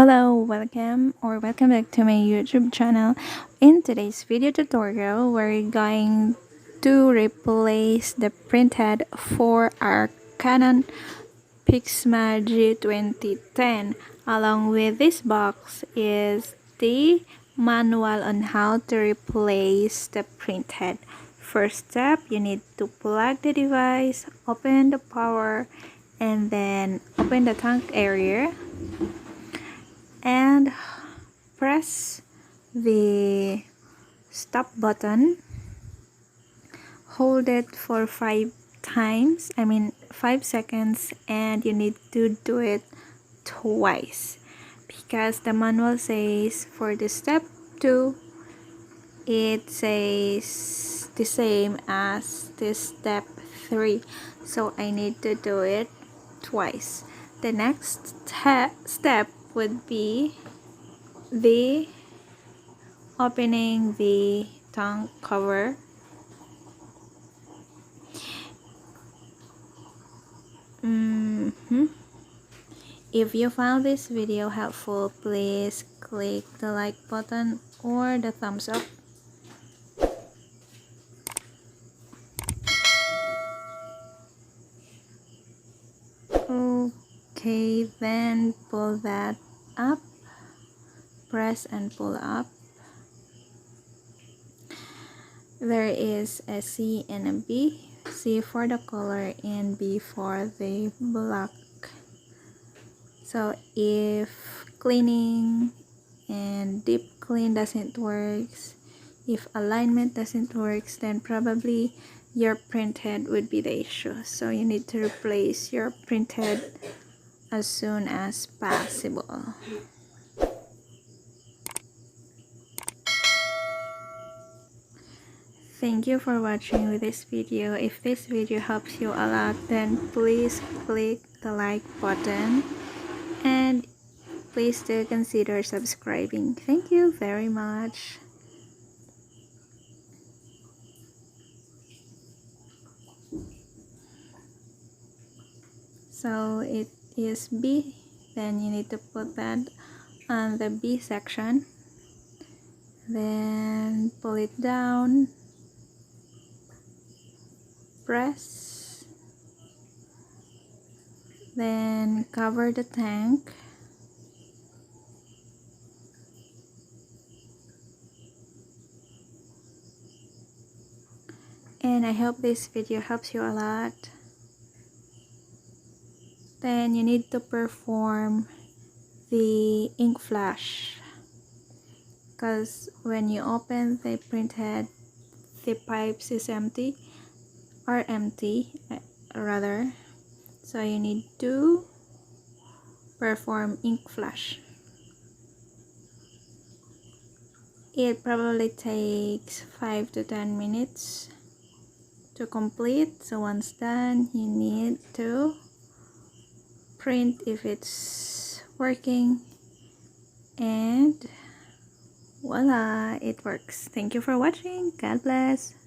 Hello, welcome back to my YouTube channel. In today's video tutorial, we're going to replace the printhead for our Canon PIXMA G2010. Along with this box is the manual on how to replace the printhead. First step, you need to plug the device, open the power, and then open the tank area and press the stop button. Hold it for 5 seconds, and you need to do it twice because the manual says for the step 2 it says the same as the step 3, so I need to do it twice. The next step would be the opening the tank cover. If you found this video helpful, please click the like button or the thumbs up. Okay, then pull that up, press and pull up. There is a C and a B. C for the color and B for the black. So if cleaning and deep clean doesn't work, if alignment doesn't work, then probably your printhead would be the issue. So you need to replace your printhead as soon as possible. Thank you for watching with this video. If this video helps you a lot, then please click the like button and please do consider subscribing. Thank you very much. So it is B, then you need to put that on the B section, then pull it down, press, then cover the tank, and I hope this video helps you a lot. Then you need to perform the ink flash, because when you open the printhead, the pipes is empty, rather, so you need to perform ink flash. It probably takes 5 to 10 minutes to complete. So once done, you need to print if it's working, and voila, it works. Thank you for watching. God bless.